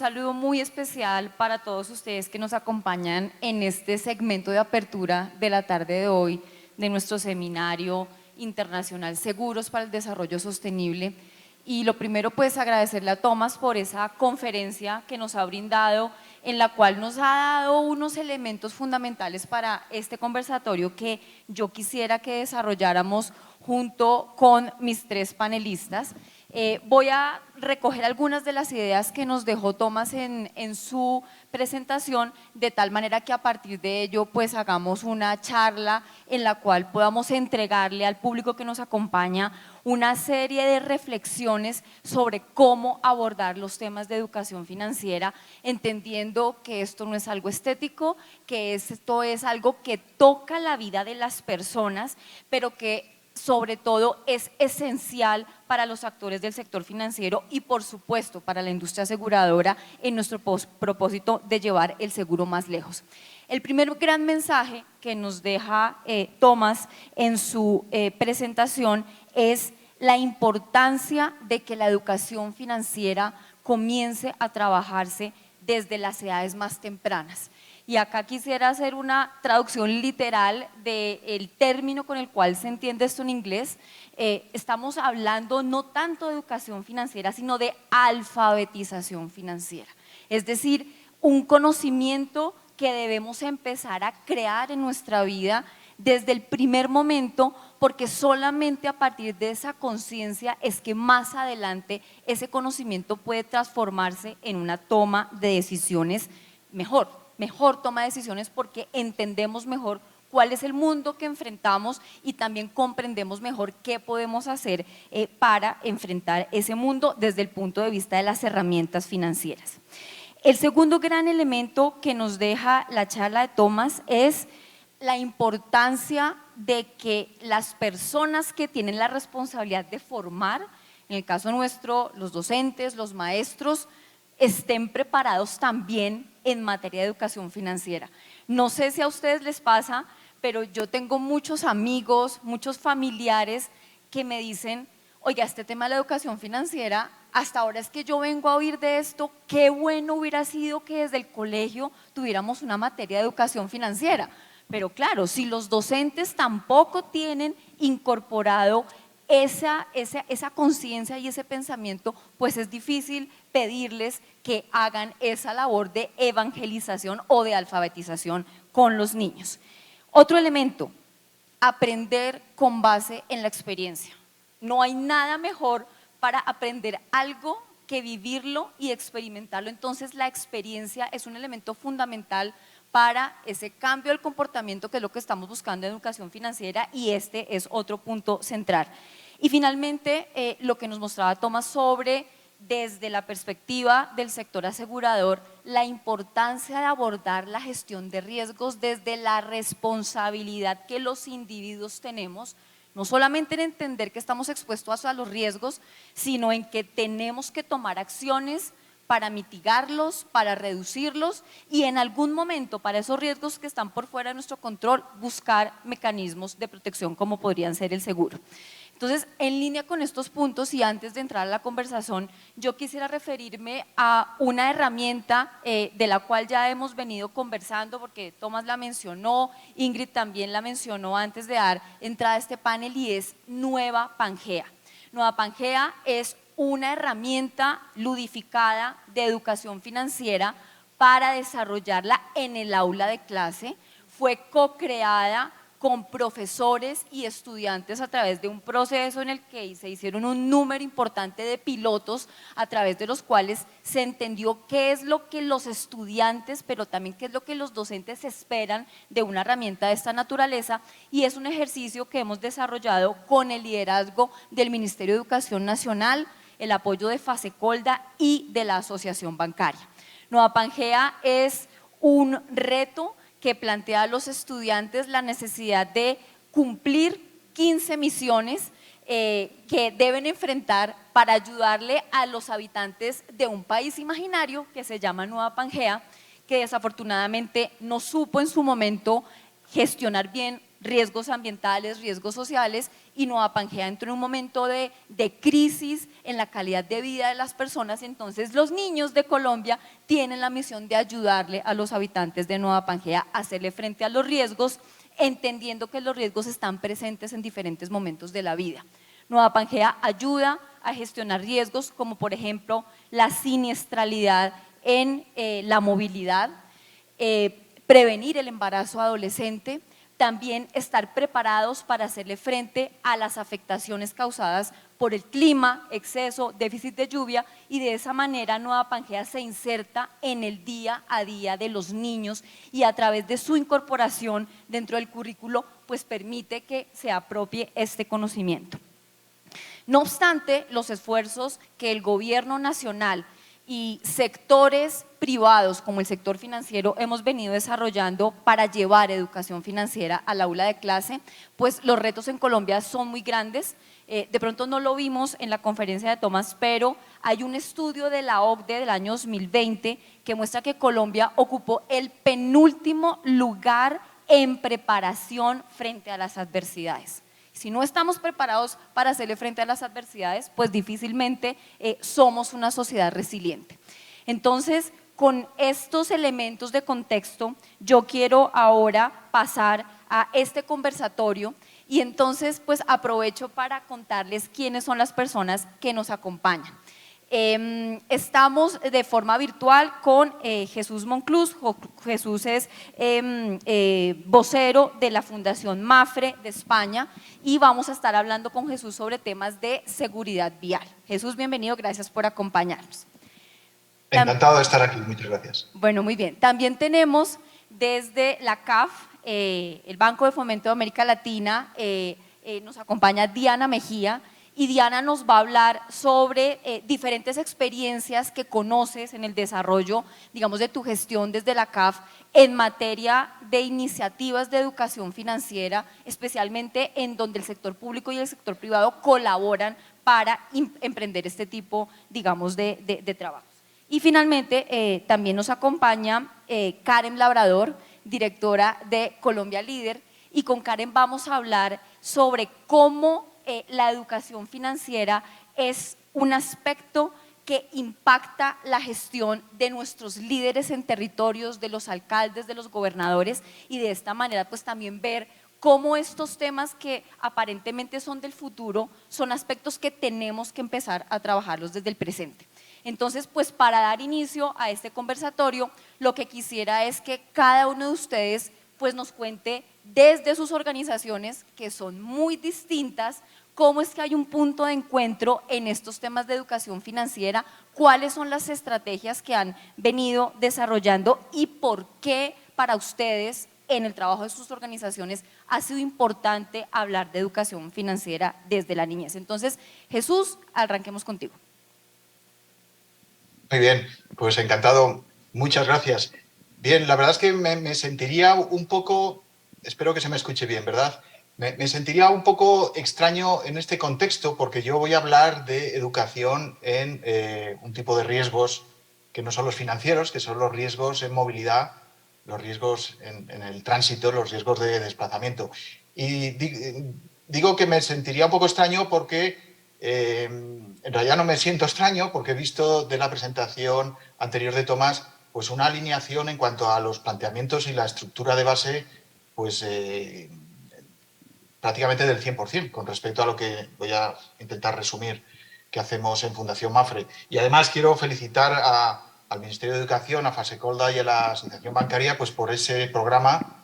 saludo muy especial para todos ustedes que nos acompañan en este segmento de apertura de la tarde de hoy de nuestro seminario internacional Seguros para el Desarrollo Sostenible. Y lo primero, pues agradecerle a Tomás por esa conferencia que nos ha brindado, en la cual nos ha dado unos elementos fundamentales para este conversatorio que yo quisiera que desarrolláramos junto con mis tres panelistas. Voy a recoger algunas de las ideas que nos dejó Tomás en su presentación, de tal manera que a partir de ello pues hagamos una charla en la cual podamos entregarle al público que nos acompaña una serie de reflexiones sobre cómo abordar los temas de educación financiera, entendiendo que esto no es algo estético, que esto es algo que toca la vida de las personas, pero que sobre todo es esencial para los actores del sector financiero y por supuesto para la industria aseguradora en nuestro propósito de llevar el seguro más lejos. El primer gran mensaje que nos deja Tomás en su presentación es la importancia de que la educación financiera comience a trabajarse desde las edades más tempranas. Y acá quisiera hacer una traducción literal del término con el cual se entiende esto en inglés. Estamos hablando no tanto de educación financiera, sino de alfabetización financiera. Es decir, un conocimiento que debemos empezar a crear en nuestra vida desde el primer momento, porque solamente a partir de esa conciencia es que más adelante ese conocimiento puede transformarse en una toma de decisiones mejor toma de decisiones, porque entendemos mejor cuál es el mundo que enfrentamos y también comprendemos mejor qué podemos hacer para enfrentar ese mundo desde el punto de vista de las herramientas financieras. El segundo gran elemento que nos deja la charla de Tomás es la importancia de que las personas que tienen la responsabilidad de formar, en el caso nuestro, los docentes, los maestros, estén preparados también en materia de educación financiera. No sé si a ustedes les pasa, pero yo tengo muchos amigos, muchos familiares que me dicen, oiga, este tema de la educación financiera, hasta ahora es que yo vengo a oír de esto, qué bueno hubiera sido que desde el colegio tuviéramos una materia de educación financiera. Pero claro, si los docentes tampoco tienen incorporado esa conciencia y ese pensamiento, pues es difícil pedirles que hagan esa labor de evangelización o de alfabetización con los niños. Otro elemento, aprender con base en la experiencia. No hay nada mejor para aprender algo que vivirlo y experimentarlo. Entonces la experiencia es un elemento fundamental para ese cambio del comportamiento, que es lo que estamos buscando en educación financiera, y este es otro punto central. Y finalmente, lo que nos mostraba Tomás sobre, desde la perspectiva del sector asegurador, la importancia de abordar la gestión de riesgos desde la responsabilidad que los individuos tenemos, no solamente en entender que estamos expuestos a los riesgos, sino en que tenemos que tomar acciones para mitigarlos, para reducirlos y en algún momento para esos riesgos que están por fuera de nuestro control, buscar mecanismos de protección como podrían ser el seguro. Entonces, en línea con estos puntos y antes de entrar a la conversación, yo quisiera referirme a una herramienta de la cual ya hemos venido conversando, porque Tomás la mencionó, Ingrid también la mencionó antes de dar entrada a este panel, y es Nueva Pangea. Nueva Pangea es una herramienta ludificada de educación financiera para desarrollarla en el aula de clase. Fue co-creada con profesores y estudiantes a través de un proceso en el que se hicieron un número importante de pilotos, a través de los cuales se entendió qué es lo que los estudiantes, pero también qué es lo que los docentes esperan de una herramienta de esta naturaleza, y es un ejercicio que hemos desarrollado con el liderazgo del Ministerio de Educación Nacional, el apoyo de FASECOLDA y de la Asociación Bancaria. Nueva Pangea es un reto que plantea a los estudiantes la necesidad de cumplir 15 misiones que deben enfrentar para ayudarle a los habitantes de un país imaginario que se llama Nueva Pangea, que desafortunadamente no supo en su momento gestionar bien riesgos ambientales, riesgos sociales, y Nueva Pangea entró en un momento de crisis en la calidad de vida de las personas. Entonces los niños de Colombia tienen la misión de ayudarle a los habitantes de Nueva Pangea a hacerle frente a los riesgos, entendiendo que los riesgos están presentes en diferentes momentos de la vida. Nueva Pangea ayuda a gestionar riesgos como por ejemplo la siniestralidad en la movilidad, prevenir el embarazo adolescente, también estar preparados para hacerle frente a las afectaciones causadas por el clima, exceso, déficit de lluvia, y de esa manera Nueva Pangea se inserta en el día a día de los niños y a través de su incorporación dentro del currículo pues permite que se apropie este conocimiento. No obstante, los esfuerzos que el gobierno nacional y sectores privados como el sector financiero hemos venido desarrollando para llevar educación financiera al aula de clase, pues los retos en Colombia son muy grandes. De pronto no lo vimos en la conferencia de Tomás, pero hay un estudio de la OCDE del año 2020 que muestra que Colombia ocupó el penúltimo lugar en preparación frente a las adversidades. Si no estamos preparados para hacerle frente a las adversidades, pues difícilmente somos una sociedad resiliente. Entonces, con estos elementos de contexto, yo quiero ahora pasar a este conversatorio y entonces pues aprovecho para contarles quiénes son las personas que nos acompañan. Estamos de forma virtual con Jesús Monclús. Jesús es vocero de la Fundación MAFRE de España y vamos a estar hablando con Jesús sobre temas de seguridad vial. Jesús, bienvenido, gracias por acompañarnos. Encantado de estar aquí, muchas gracias. Bueno, muy bien. También tenemos desde la CAF, el Banco de Fomento de América Latina, nos acompaña Diana Mejía. Y Diana nos va a hablar sobre diferentes experiencias que conoces en el desarrollo, digamos, de tu gestión desde la CAF en materia de iniciativas de educación financiera, especialmente en donde el sector público y el sector privado colaboran para emprender este tipo, digamos, de trabajos. Y finalmente también nos acompaña Karen Labrador, directora de Colombia Líder, y con Karen vamos a hablar sobre cómo la educación financiera es un aspecto que impacta la gestión de nuestros líderes en territorios, de los alcaldes, de los gobernadores, y de esta manera pues también ver cómo estos temas que aparentemente son del futuro son aspectos que tenemos que empezar a trabajarlos desde el presente. Entonces, pues para dar inicio a este conversatorio, lo que quisiera es que cada uno de ustedes pues nos cuente desde sus organizaciones, que son muy distintas, cómo es que hay un punto de encuentro en estos temas de educación financiera, cuáles son las estrategias que han venido desarrollando y por qué para ustedes en el trabajo de sus organizaciones ha sido importante hablar de educación financiera desde la niñez. Entonces, Jesús, arranquemos contigo. Muy bien, pues encantado, muchas gracias. Bien, la verdad es que me sentiría un poco, espero que se me escuche bien, ¿verdad? Me sentiría un poco extraño en este contexto porque yo voy a hablar de educación en un tipo de riesgos que no son los financieros, que son los riesgos en movilidad, los riesgos en el tránsito, los riesgos de desplazamiento. Y digo que me sentiría un poco extraño porque en realidad no me siento extraño porque he visto de la presentación anterior de Tomás pues una alineación en cuanto a los planteamientos y la estructura de base pues prácticamente del 100% con respecto a lo que voy a intentar resumir que hacemos en Fundación MAFRE. Y además quiero felicitar al Ministerio de Educación, a Fasecolda y a la Asociación Bancaria pues por ese programa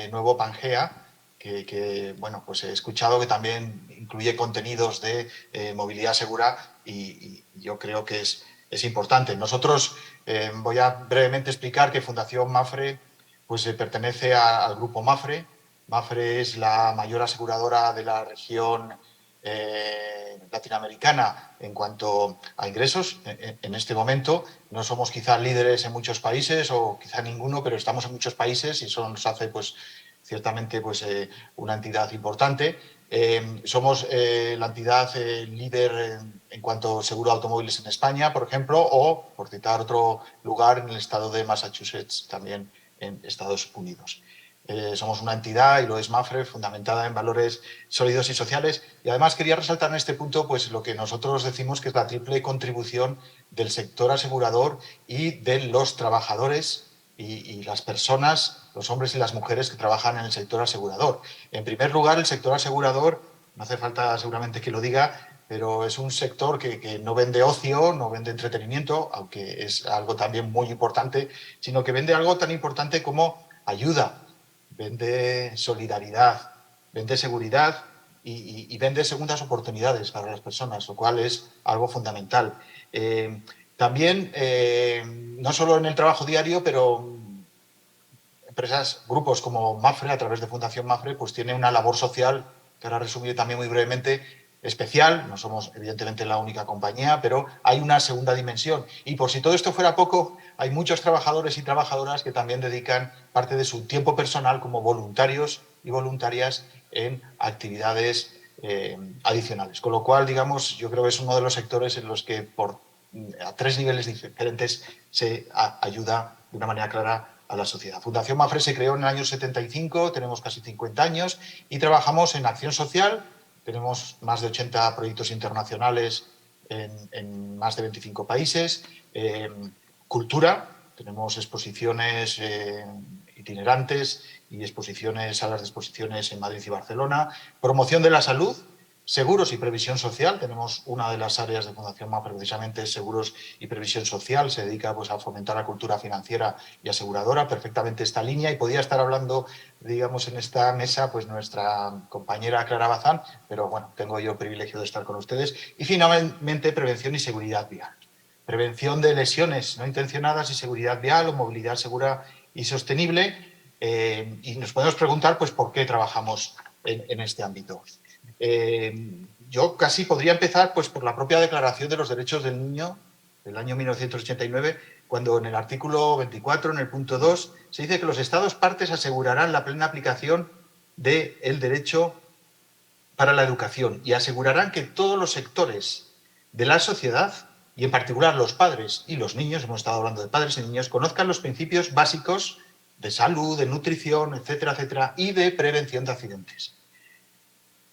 nuevo Pangea que bueno, pues he escuchado que también incluye contenidos de movilidad segura y yo creo que es importante. Nosotros voy a brevemente explicar que Fundación MAFRE pues, pertenece al grupo MAFRE. MAFRE es la mayor aseguradora de la región latinoamericana en cuanto a ingresos. En este momento no somos quizá líderes en muchos países o quizá ninguno, pero estamos en muchos países y eso nos hace pues, ciertamente pues, una entidad importante. Somos la entidad líder en cuanto a seguro de automóviles en España, por ejemplo, o, por citar otro lugar, en el estado de Massachusetts, también en Estados Unidos. Somos una entidad, y lo es MAPFRE, fundamentada en valores sólidos y sociales. Y además quería resaltar en este punto pues, lo que nosotros decimos que es la triple contribución del sector asegurador y de los trabajadores y las personas, los hombres y las mujeres que trabajan en el sector asegurador. En primer lugar, el sector asegurador, no hace falta seguramente que lo diga, pero es un sector que no vende ocio, no vende entretenimiento, aunque es algo también muy importante, sino que vende algo tan importante como ayuda, vende solidaridad, vende seguridad y vende segundas oportunidades para las personas, lo cual es algo fundamental. También, no solo en el trabajo diario, pero empresas, grupos como MAPFRE, a través de Fundación MAPFRE, pues tiene una labor social, que ahora resumiré también muy brevemente, especial. No somos, evidentemente, la única compañía, pero hay una segunda dimensión. Y por si todo esto fuera poco, hay muchos trabajadores y trabajadoras que también dedican parte de su tiempo personal como voluntarios y voluntarias en actividades adicionales. Con lo cual, digamos, yo creo que es uno de los sectores en los que a tres niveles diferentes se ayuda de una manera clara a la sociedad. Fundación MAPFRE se creó en el año 75, tenemos casi 50 años y trabajamos en acción social. Tenemos más de 80 proyectos internacionales en más de 25 países. Cultura, tenemos exposiciones itinerantes y exposiciones, salas de exposiciones en Madrid y Barcelona. Promoción de la salud, seguros y previsión social. Tenemos una de las áreas de Fundación MAPFRE, precisamente seguros y previsión social. Se dedica pues, a fomentar la cultura financiera y aseguradora, perfectamente esta línea. Y podía estar hablando, digamos, en esta mesa, pues nuestra compañera Clara Bazán, pero bueno, tengo yo el privilegio de estar con ustedes. Y finalmente, prevención y seguridad vial. Prevención de lesiones no intencionadas y seguridad vial o movilidad segura y sostenible. Y nos podemos preguntar, pues, ¿por qué trabajamos en este ámbito? Yo casi podría empezar pues, por la propia Declaración de los Derechos del Niño del año 1989, cuando en el artículo 24, en el punto 2, se dice que los Estados partes asegurarán la plena aplicación del derecho para la educación y asegurarán que todos los sectores de la sociedad, y en particular los padres y los niños, hemos estado hablando de padres y niños, conozcan los principios básicos de salud, de nutrición, etcétera, etcétera, y de prevención de accidentes.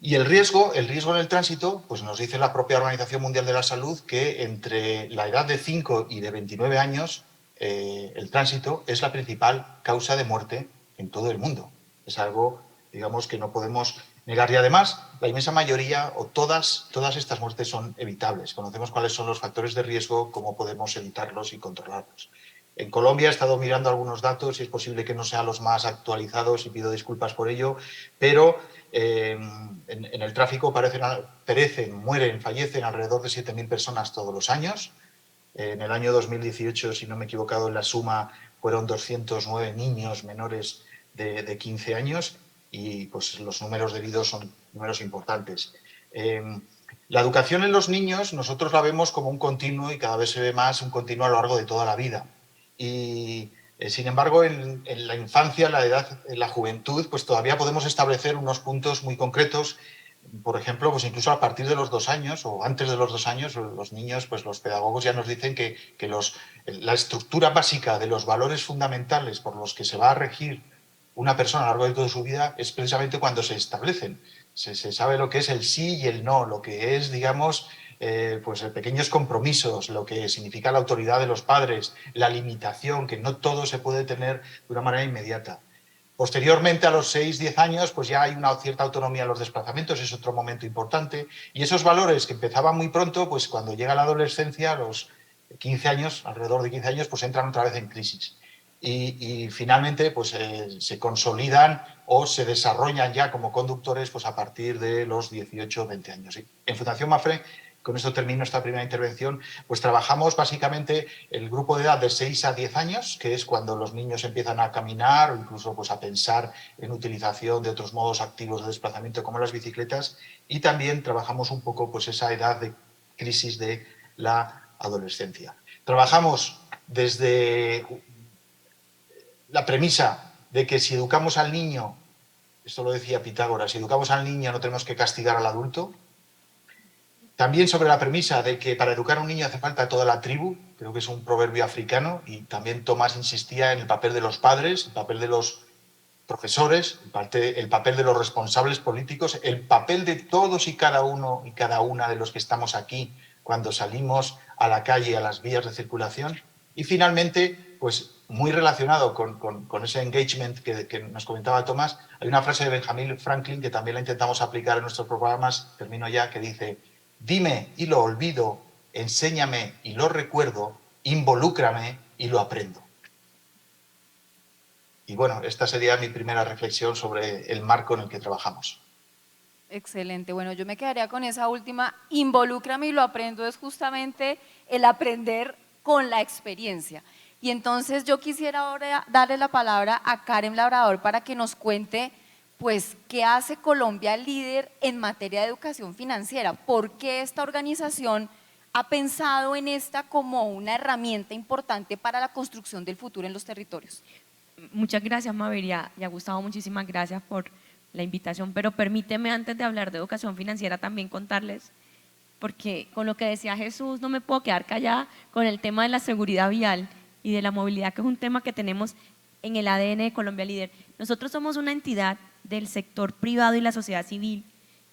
Y el riesgo en el tránsito, pues nos dice la propia Organización Mundial de la Salud que entre la edad de 5 y de 29 años el tránsito es la principal causa de muerte en todo el mundo. Es algo, digamos, que no podemos negar. Y además, la inmensa mayoría o todas estas muertes son evitables. Conocemos cuáles son los factores de riesgo, cómo podemos evitarlos y controlarlos. En Colombia he estado mirando algunos datos y es posible que no sean los más actualizados y pido disculpas por ello, pero en el tráfico mueren, fallecen alrededor de 7.000 personas todos los años. En el año 2018, si no me he equivocado, en la suma fueron 209 niños menores de 15 años y pues, los números de heridos son números importantes. La educación en los niños nosotros la vemos como un continuo y cada vez se ve más un continuo a lo largo de toda la vida. Y sin embargo, en la infancia, la edad, en la juventud, pues todavía podemos establecer unos puntos muy concretos. Por ejemplo, pues incluso a partir de los 2 años o antes de los 2 años, los niños, pues los pedagogos ya nos dicen que la estructura básica de los valores fundamentales por los que se va a regir una persona a lo largo de toda su vida es precisamente cuando se establecen. Se sabe lo que es el sí y el no, lo que es, digamos, pues pequeños compromisos, lo que significa la autoridad de los padres, la limitación, que no todo se puede tener de una manera inmediata. Posteriormente, a los 6, 10 años, pues ya hay una cierta autonomía en los desplazamientos, es otro momento importante. Y esos valores que empezaban muy pronto, pues cuando llega la adolescencia, a los 15 años, alrededor de 15 años, pues entran otra vez en crisis. Y finalmente pues, se consolidan o se desarrollan ya como conductores pues, a partir de los 18 o 20 años. Y en Fundación MAPFRE, con esto termino esta primera intervención, pues trabajamos básicamente el grupo de edad de 6 a 10 años, que es cuando los niños empiezan a caminar o incluso pues, a pensar en utilización de otros modos activos de desplazamiento como las bicicletas, y también trabajamos un poco pues, esa edad de crisis de la adolescencia. Trabajamos desde la premisa de que si educamos al niño, esto lo decía Pitágoras, si educamos al niño no tenemos que castigar al adulto. También sobre la premisa de que para educar a un niño hace falta toda la tribu, creo que es un proverbio africano, y también Tomás insistía en el papel de los padres, el papel de los profesores, el papel de los responsables políticos, el papel de todos y cada uno y cada una de los que estamos aquí cuando salimos a la calle, a las vías de circulación. Y finalmente, pues muy relacionado con ese engagement que nos comentaba Tomás, hay una frase de Benjamin Franklin que también la intentamos aplicar en nuestros programas, termino ya, que dice: dime y lo olvido, enséñame y lo recuerdo, involúcrame y lo aprendo. Y bueno, esta sería mi primera reflexión sobre el marco en el que trabajamos. Excelente. Bueno, yo me quedaría con esa última. Involúcrame y lo aprendo es justamente el aprender con la experiencia. Y entonces yo quisiera ahora darle la palabra a Karen Labrador para que nos cuente, pues, qué hace Colombia Líder en materia de educación financiera. ¿Por qué esta organización ha pensado en esta como una herramienta importante para la construcción del futuro en los territorios? Muchas gracias, Mabel, y a Gustavo, muchísimas gracias por la invitación, pero permíteme antes de hablar de educación financiera también contarles, porque con lo que decía Jesús no me puedo quedar callada con el tema de la seguridad vial y de la movilidad, que es un tema que tenemos en el ADN de Colombia Líder. Nosotros somos una entidad del sector privado y la sociedad civil,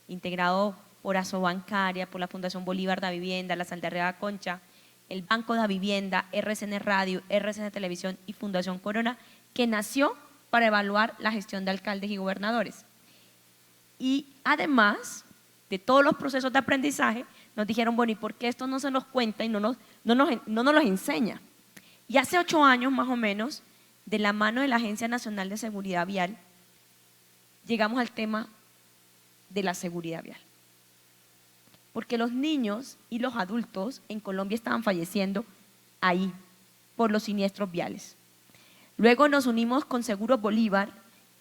integrado por Asobancaria, por la Fundación Bolívar da Vivienda, la Saldarriaga Concha, el Banco da Vivienda, RCN Radio, RCN Televisión y Fundación Corona, que nació para evaluar la gestión de alcaldes y gobernadores. Y además de todos los procesos de aprendizaje, nos dijeron, bueno, ¿y por qué esto no se nos cuenta y no nos los enseña? Y hace 8 años más o menos, de la mano de la Agencia Nacional de Seguridad Vial, llegamos al tema de la seguridad vial. Porque los niños y los adultos en Colombia estaban falleciendo ahí por los siniestros viales. Luego nos unimos con Seguros Bolívar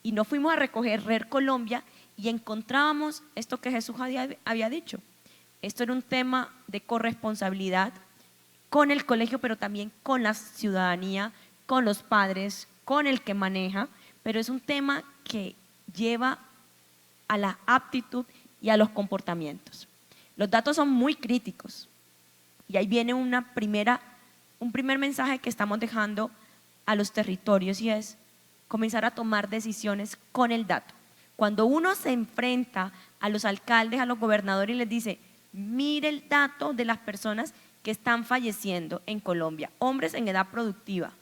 y nos fuimos a recoger Red Colombia y encontrábamos esto que Jesús había dicho. Esto era un tema de corresponsabilidad con el colegio, pero también con la ciudadanía, con los padres, con el que maneja, pero es un tema que lleva a la aptitud y a los comportamientos. Los datos son muy críticos y ahí viene un primer mensaje que estamos dejando a los territorios y es comenzar a tomar decisiones con el dato. Cuando uno se enfrenta a los alcaldes, a los gobernadores y les dice, mire el dato de las personas que están falleciendo en Colombia, hombres en edad productiva,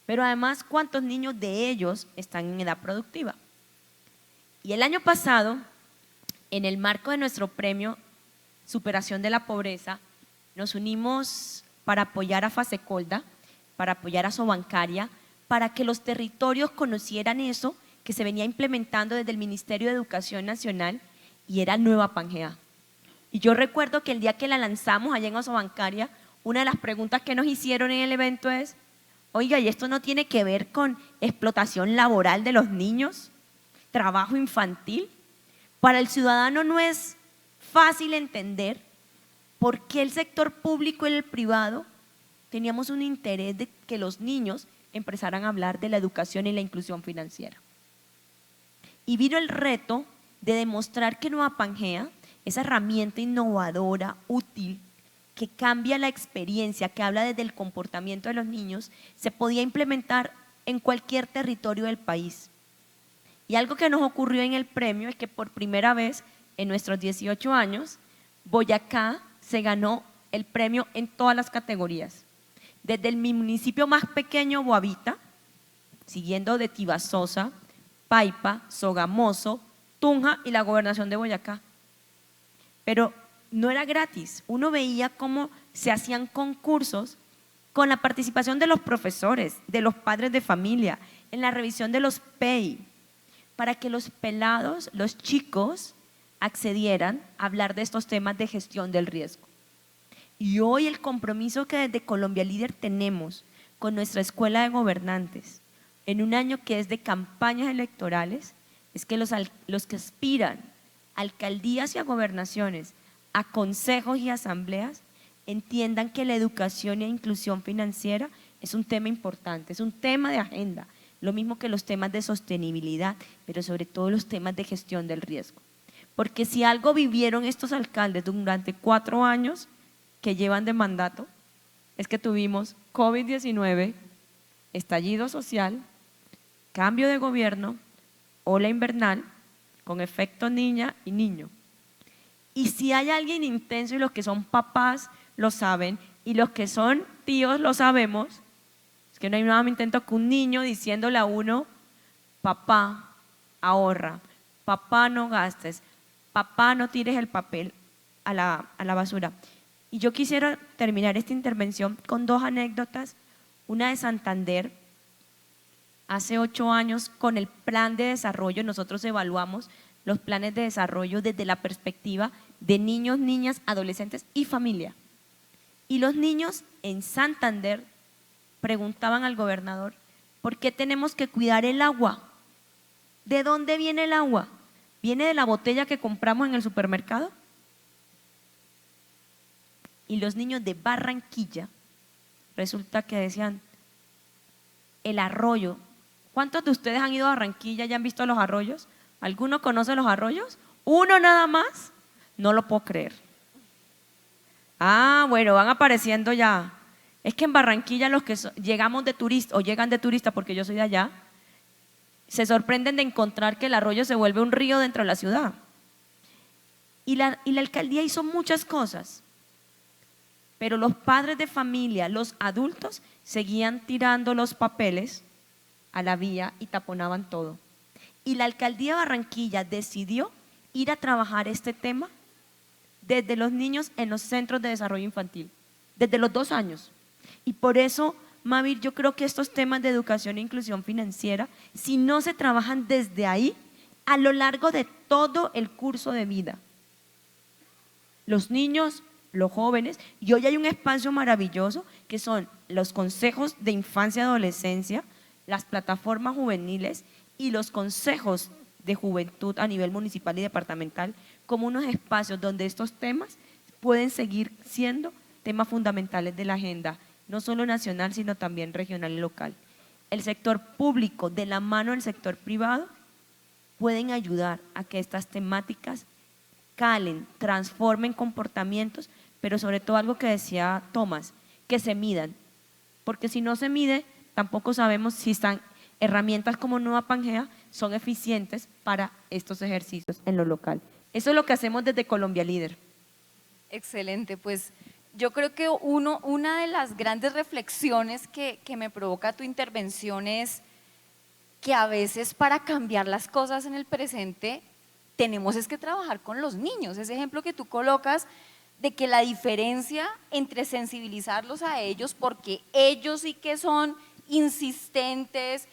pero además cuántos niños de ellos están en edad productiva. Y el año pasado, en el marco de nuestro premio Superación de la Pobreza, nos unimos para apoyar a Fasecolda, para apoyar a Sobancaria, para que los territorios conocieran eso que se venía implementando desde el Ministerio de Educación Nacional y era Nueva Pangea. Y yo recuerdo que el día que la lanzamos allá en Osobancaria, una de las preguntas que nos hicieron en el evento es, oiga, ¿y esto no tiene que ver con explotación laboral de los niños? ¿Trabajo infantil? Para el ciudadano no es fácil entender por qué el sector público y el privado teníamos un interés de que los niños empezaran a hablar de la educación y la inclusión financiera. Y vino el reto de demostrar que Nueva Pangea, esa herramienta innovadora, útil, que cambia la experiencia, que habla desde el comportamiento de los niños, se podía implementar en cualquier territorio del país. Y algo que nos ocurrió en el premio es que por primera vez en nuestros 18 años, Boyacá se ganó el premio en todas las categorías. Desde el municipio más pequeño, Boavita, siguiendo de Tibasosa, Paipa, Sogamoso, Tunja y la gobernación de Boyacá. Pero no era gratis, uno veía cómo se hacían concursos con la participación de los profesores, de los padres de familia, en la revisión de los PEI, para que los pelados, los chicos, accedieran a hablar de estos temas de gestión del riesgo. Y hoy el compromiso que desde Colombia Líder tenemos con nuestra escuela de gobernantes, en un año que es de campañas electorales, es que los que aspiran a alcaldías y a gobernaciones, a consejos y asambleas, entiendan que la educación e inclusión financiera es un tema importante, es un tema de agenda, lo mismo que los temas de sostenibilidad, pero sobre todo los temas de gestión del riesgo. Porque si algo vivieron estos alcaldes durante 4 años que llevan de mandato, es que tuvimos COVID-19, estallido social, cambio de gobierno, ola invernal, con efecto niña y niño. Y si hay alguien intenso, y los que son papás lo saben, y los que son tíos lo sabemos, es que no hay nada más intenso que un niño diciéndole a uno: papá, ahorra, papá, no gastes, papá, no tires el papel a la basura. Y yo quisiera terminar esta intervención con dos anécdotas, una de Santander. Hace 8 años, con el plan de desarrollo, nosotros evaluamos los planes de desarrollo desde la perspectiva de niños, niñas, adolescentes y familia. Y los niños en Santander preguntaban al gobernador: ¿por qué tenemos que cuidar el agua? ¿De dónde viene el agua? ¿Viene de la botella que compramos en el supermercado? Y los niños de Barranquilla resulta que decían: el arroyo. ¿Cuántos de ustedes han ido a Barranquilla y han visto los arroyos? ¿Alguno conoce los arroyos? ¿Uno nada más? No lo puedo creer. Ah, bueno, van apareciendo ya. Es que en Barranquilla los que llegamos de turista o llegan de turista, porque yo soy de allá, se sorprenden de encontrar que el arroyo se vuelve un río dentro de la ciudad. Y la alcaldía hizo muchas cosas, pero los padres de familia, los adultos, seguían tirando los papeles a la vía y taponaban todo. Y la alcaldía de Barranquilla decidió ir a trabajar este tema desde los niños en los centros de desarrollo infantil, desde los 2 años. Y por eso, Mavir, yo creo que estos temas de educación e inclusión financiera, si no se trabajan desde ahí, a lo largo de todo el curso de vida, los niños, los jóvenes, y hoy hay un espacio maravilloso que son los consejos de infancia y adolescencia, las plataformas juveniles y los consejos de juventud a nivel municipal y departamental, como unos espacios donde estos temas pueden seguir siendo temas fundamentales de la agenda, no solo nacional, sino también regional y local. El sector público, de la mano del sector privado, pueden ayudar a que estas temáticas calen, transformen comportamientos, pero sobre todo algo que decía Tomás, que se midan, porque si no se mide, tampoco sabemos si están herramientas como Nueva Pangea son eficientes para estos ejercicios en lo local. Eso es lo que hacemos desde Colombia Líder. Excelente, pues yo creo que una de las grandes reflexiones que me provoca tu intervención es que a veces para cambiar las cosas en el presente tenemos es que trabajar con los niños. Ese ejemplo que tú colocas de que la diferencia entre sensibilizarlos a ellos, porque ellos sí que son insistentes,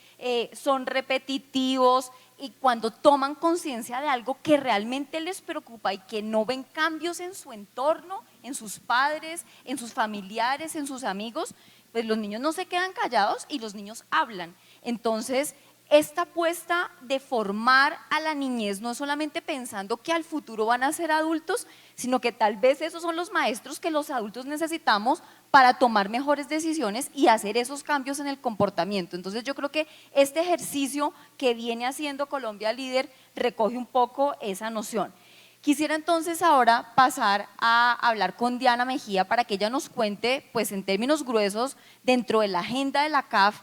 son repetitivos, y cuando toman conciencia de algo que realmente les preocupa y que no ven cambios en su entorno, en sus padres, en sus familiares, en sus amigos, pues los niños no se quedan callados y los niños hablan. Entonces, esta apuesta de formar a la niñez no es solamente pensando que al futuro van a ser adultos, sino que tal vez esos son los maestros que los adultos necesitamos para tomar mejores decisiones y hacer esos cambios en el comportamiento. Entonces yo creo que este ejercicio que viene haciendo Colombia Líder recoge un poco esa noción. Quisiera entonces ahora pasar a hablar con Diana Mejía para que ella nos cuente, pues en términos gruesos, dentro de la agenda de la CAF,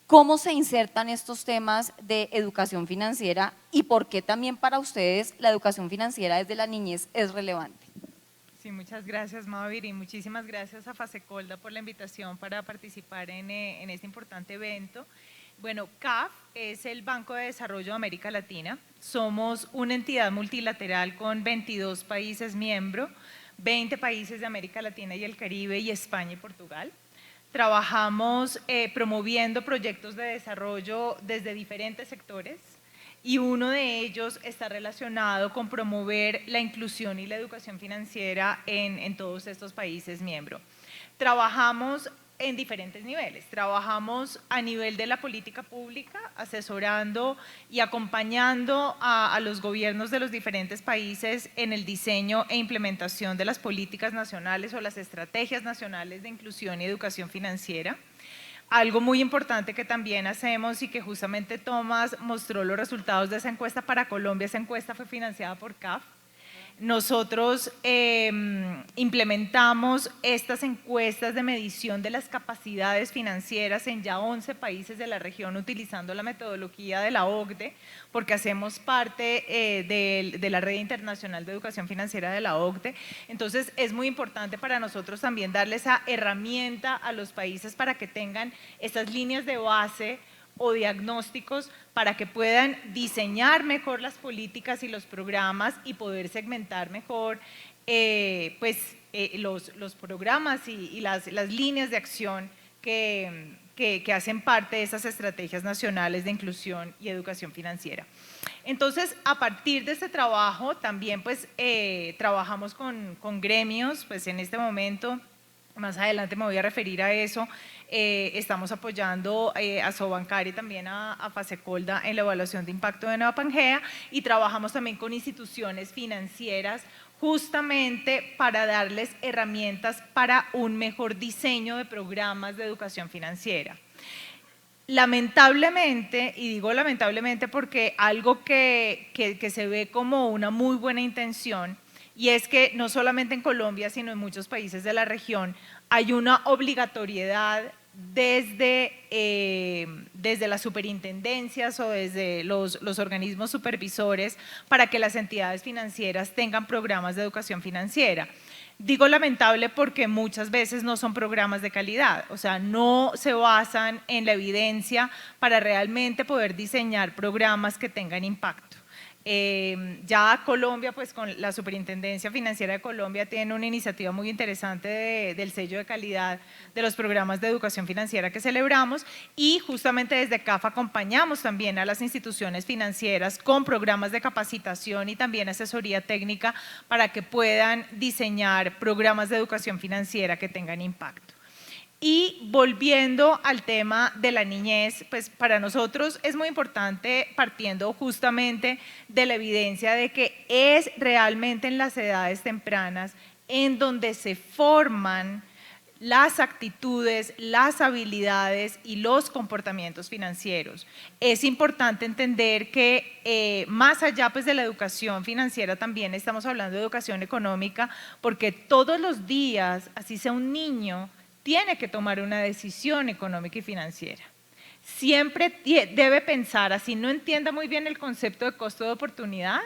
cómo se insertan estos temas de educación financiera y por qué también para ustedes la educación financiera desde la niñez es relevante. Sí, muchas gracias, Mavir, y muchísimas gracias a Fasecolda por la invitación para participar en este importante evento. Bueno, CAF es el Banco de Desarrollo de América Latina. Somos una entidad multilateral con 22 países miembros, 20 países de América Latina y el Caribe y España y Portugal. Trabajamos promoviendo proyectos de desarrollo desde diferentes sectores y uno de ellos está relacionado con promover la inclusión y la educación financiera en todos estos países miembros. Trabajamos en diferentes niveles, trabajamos a nivel de la política pública, asesorando y acompañando a los gobiernos de los diferentes países en el diseño e implementación de las políticas nacionales o las estrategias nacionales de inclusión y educación financiera. Algo muy importante que también hacemos y que justamente Tomás mostró los resultados de esa encuesta para Colombia, esa encuesta fue financiada por CAF, nosotros implementamos estas encuestas de medición de las capacidades financieras en ya 11 países de la región utilizando la metodología de la OCDE, porque hacemos parte de la Red Internacional de Educación Financiera de la OCDE. Entonces es muy importante para nosotros también darle esa herramienta a los países para que tengan estas líneas de base o diagnósticos para que puedan diseñar mejor las políticas y los programas y poder segmentar mejor los programas y las líneas de acción que hacen parte de esas estrategias nacionales de inclusión y educación financiera. Entonces, a partir de este trabajo también trabajamos con gremios, pues en este momento, más adelante me voy a referir a eso. Estamos apoyando a Sobancari y también a Fasecolda en la evaluación de impacto de Nueva Pangea y trabajamos también con instituciones financieras justamente para darles herramientas para un mejor diseño de programas de educación financiera. Lamentablemente, y digo lamentablemente porque algo que se ve como una muy buena intención, y es que no solamente en Colombia, sino en muchos países de la región, hay una obligatoriedad desde las superintendencias o desde los organismos supervisores para que las entidades financieras tengan programas de educación financiera. Digo lamentable porque muchas veces no son programas de calidad, o sea, no se basan en la evidencia para realmente poder diseñar programas que tengan impacto. Ya Colombia, pues con la Superintendencia Financiera de Colombia tiene una iniciativa muy interesante del sello de calidad de los programas de educación financiera que celebramos y justamente desde CAF acompañamos también a las instituciones financieras con programas de capacitación y también asesoría técnica para que puedan diseñar programas de educación financiera que tengan impacto. Y volviendo al tema de la niñez, pues para nosotros es muy importante, partiendo justamente de la evidencia de que es realmente en las edades tempranas en donde se forman las actitudes, las habilidades y los comportamientos financieros. Es importante entender que más allá pues, de la educación financiera también estamos hablando de educación económica, porque todos los días, así sea un niño, tiene que tomar una decisión económica y financiera. Siempre debe pensar, así no entienda muy bien el concepto de costo de oportunidad,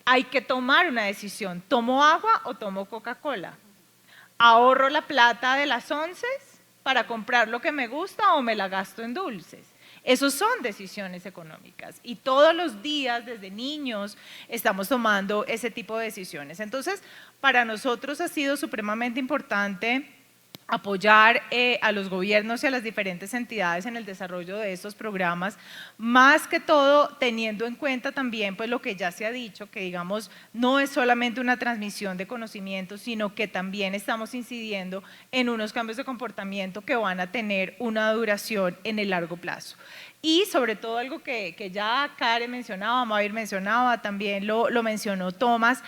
hay que tomar una decisión, ¿tomo agua o tomo Coca-Cola? ¿Ahorro la plata de las onces para comprar lo que me gusta o me la gasto en dulces? Esas son decisiones económicas y todos los días desde niños estamos tomando ese tipo de decisiones. Entonces, para nosotros ha sido supremamente importante apoyar a los gobiernos y a las diferentes entidades en el desarrollo de estos programas, más que todo teniendo en cuenta también pues lo que ya se ha dicho, que digamos no es solamente una transmisión de conocimiento, sino que también estamos incidiendo en unos cambios de comportamiento que van a tener una duración en el largo plazo. Y sobre todo algo que ya Karen mencionaba, Mavir mencionaba, también lo mencionó Tomás,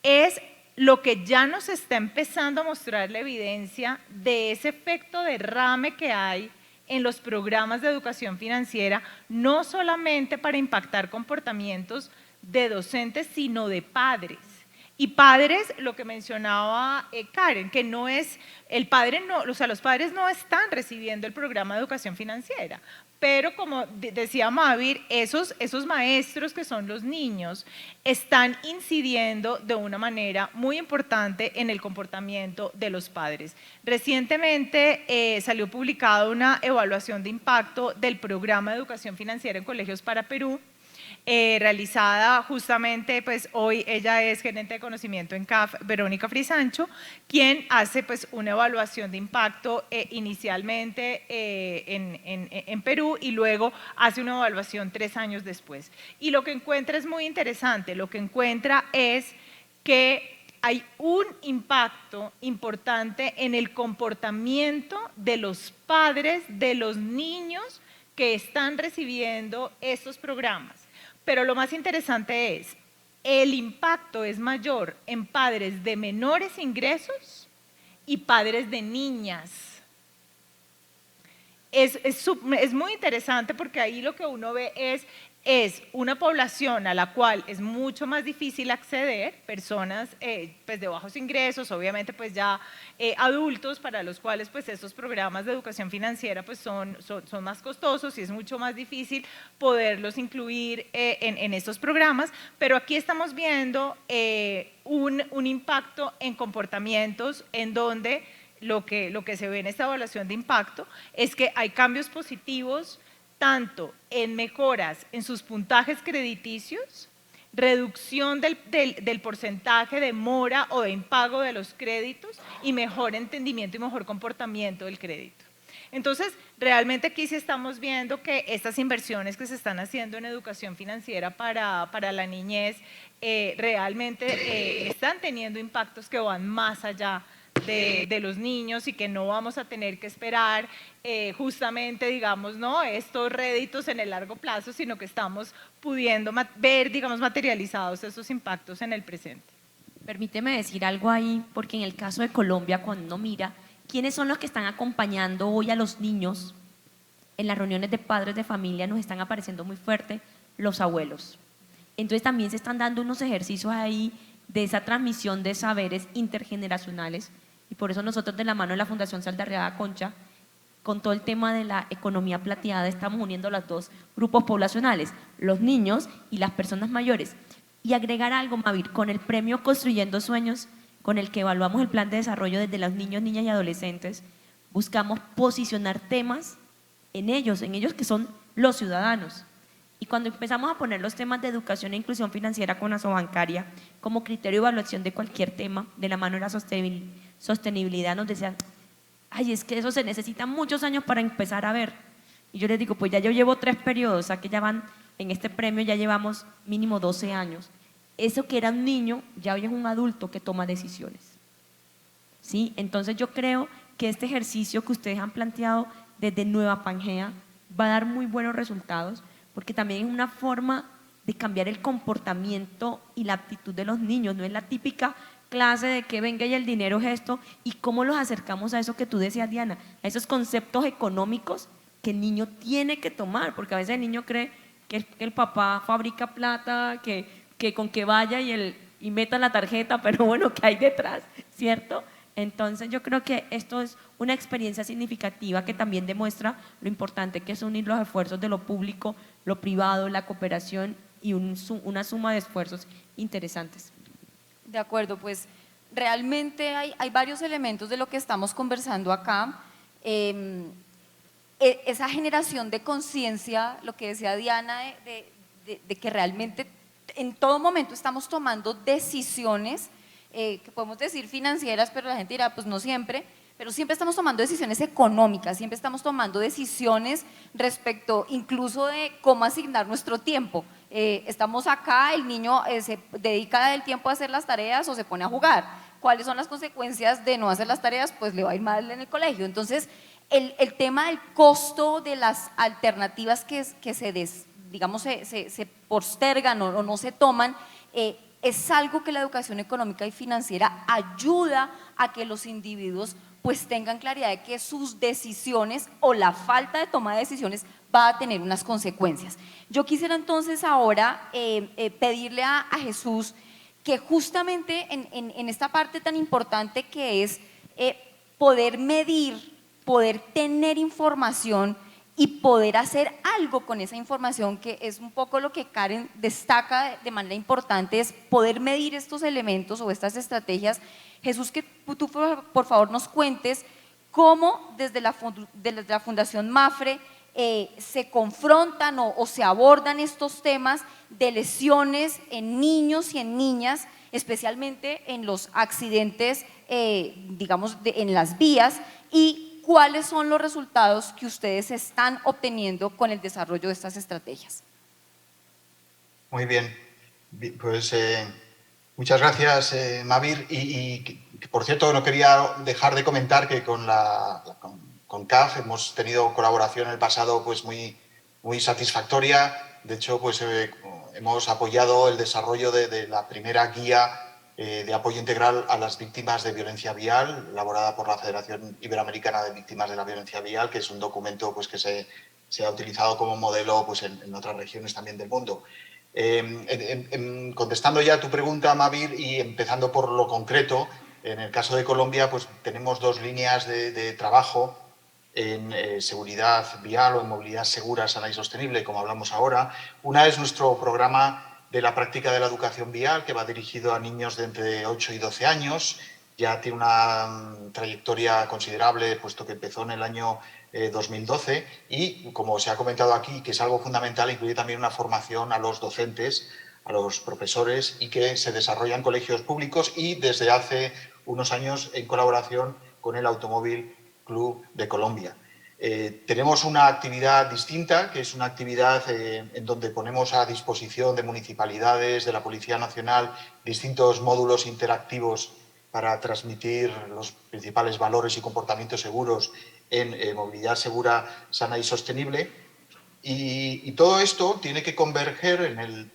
es lo que ya nos está empezando a mostrar la evidencia de ese efecto derrame que hay en los programas de educación financiera, no solamente para impactar comportamientos de docentes, sino de padres. Y padres, lo que mencionaba Karen, que no es, el padre no, o sea, los padres no están recibiendo el programa de educación financiera, pero como decía Mavir, esos maestros que son los niños están incidiendo de una manera muy importante en el comportamiento de los padres. Recientemente salió publicada una evaluación de impacto del programa de educación financiera en colegios para Perú, realizada justamente, pues hoy ella es gerente de conocimiento en CAF, Verónica Frisancho, quien hace pues una evaluación de impacto inicialmente en Perú y luego hace una evaluación 3 años después. Y lo que encuentra es muy interesante, lo que encuentra es que hay un impacto importante en el comportamiento de los padres de los niños que están recibiendo estos programas. Pero lo más interesante es, el impacto es mayor en padres de menores ingresos y padres de niñas. Es muy interesante porque ahí lo que uno ve es es una población a la cual es mucho más difícil acceder, personas pues de bajos ingresos, obviamente pues ya adultos para los cuales pues estos programas de educación financiera pues son más costosos y es mucho más difícil poderlos incluir en estos programas, pero aquí estamos viendo un impacto en comportamientos en donde lo que se ve en esta evaluación de impacto es que hay cambios positivos tanto en mejoras en sus puntajes crediticios, reducción del porcentaje de mora o de impago de los créditos y mejor entendimiento y mejor comportamiento del crédito. Entonces, realmente aquí sí estamos viendo que estas inversiones que se están haciendo en educación financiera para la niñez realmente están teniendo impactos que van más allá de los niños y que no vamos a tener que esperar justamente, digamos, ¿no?, estos réditos en el largo plazo, sino que estamos pudiendo ver, digamos, materializados esos impactos en el presente. Permíteme decir algo ahí, porque en el caso de Colombia, cuando uno mira, ¿quiénes son los que están acompañando hoy a los niños en las reuniones de padres de familia? Nos están apareciendo muy fuerte los abuelos. Entonces también se están dando unos ejercicios ahí de esa transmisión de saberes intergeneracionales, y por eso nosotros de la mano de la Fundación Saldarriaga Concha, con todo el tema de la economía plateada, estamos uniendo los dos grupos poblacionales, los niños y las personas mayores. Y agregar algo, Mavir, con el premio Construyendo Sueños, con el que evaluamos el plan de desarrollo desde los niños, niñas y adolescentes, buscamos posicionar temas en ellos que son los ciudadanos. Y cuando empezamos a poner los temas de educación e inclusión financiera con Asobancaria como criterio de evaluación de cualquier tema, de la mano de la sostenibilidad, nos decían, ay, es que eso se necesitan muchos años para empezar a ver. Y yo les digo, pues ya yo llevo 3 periodos, o sea que ya van, en este premio ya llevamos mínimo 12 años. Eso que era un niño, ya hoy es un adulto que toma decisiones. ¿Sí? Entonces yo creo que este ejercicio que ustedes han planteado desde Nueva Pangea va a dar muy buenos resultados, porque también es una forma de cambiar el comportamiento y la actitud de los niños. No es la típica clase de que venga y el dinero es esto, y cómo los acercamos a eso que tú decías, Diana, a esos conceptos económicos que el niño tiene que tomar, porque a veces el niño cree que el papá fabrica plata, que con que vaya y meta la tarjeta, pero bueno, ¿qué hay detrás? ¿Cierto? Entonces yo creo que esto es una experiencia significativa que también demuestra lo importante que es unir los esfuerzos de lo público, lo privado, la cooperación y una suma de esfuerzos interesantes. De acuerdo, pues realmente hay varios elementos de lo que estamos conversando acá. Esa generación de conciencia, lo que decía Diana, de que realmente en todo momento estamos tomando decisiones, que podemos decir financieras, pero la gente dirá, pues no siempre, pero siempre estamos tomando decisiones económicas, siempre estamos tomando decisiones respecto incluso de cómo asignar nuestro tiempo. Estamos acá, el niño se dedica el tiempo a hacer las tareas o se pone a jugar. ¿Cuáles son las consecuencias de no hacer las tareas? Pues le va a ir mal en el colegio. Entonces, el tema del costo de las alternativas que se postergan o no se toman, es algo que la educación económica y financiera ayuda a que los individuos pues tengan claridad de que sus decisiones o la falta de toma de decisiones va a tener unas consecuencias. Yo quisiera entonces ahora pedirle a Jesús que justamente en esta parte tan importante que es poder medir, poder tener información y poder hacer algo con esa información, que es un poco lo que Karen destaca de manera importante, es poder medir estos elementos o estas estrategias. Jesús, que tú por favor nos cuentes cómo desde la Fundación Mapfre se confrontan o se abordan estos temas de lesiones en niños y en niñas, especialmente en los accidentes, digamos, en las vías, y ¿cuáles son los resultados que ustedes están obteniendo con el desarrollo de estas estrategias? Muy bien, pues muchas gracias, Mavir. Y por cierto, no quería dejar de comentar que con CAF hemos tenido colaboración en el pasado pues muy satisfactoria. De hecho, pues hemos apoyado el desarrollo de la primera guía de apoyo integral a las víctimas de violencia vial, elaborada por la Federación Iberoamericana de Víctimas de la Violencia Vial, que es un documento pues, que se ha utilizado como modelo pues, en otras regiones también del mundo. Contestando ya a tu pregunta, Mavir, y empezando por lo concreto, en el caso de Colombia pues, tenemos dos líneas de trabajo en seguridad vial o en movilidad segura, sana y sostenible, como hablamos ahora. Una es nuestro programa de la práctica de la educación vial, que va dirigido a niños de entre 8 y 12 años. Ya tiene una trayectoria considerable, puesto que empezó en el año 2012 y, como se ha comentado aquí, que es algo fundamental, incluye también una formación a los docentes, a los profesores, y que se desarrolla en colegios públicos y desde hace unos años en colaboración con el Automóvil Club de Colombia. Tenemos una actividad distinta, que es una actividad en donde ponemos a disposición de municipalidades, de la Policía Nacional, distintos módulos interactivos para transmitir los principales valores y comportamientos seguros en movilidad segura, sana y sostenible. Y todo esto tiene que converger en el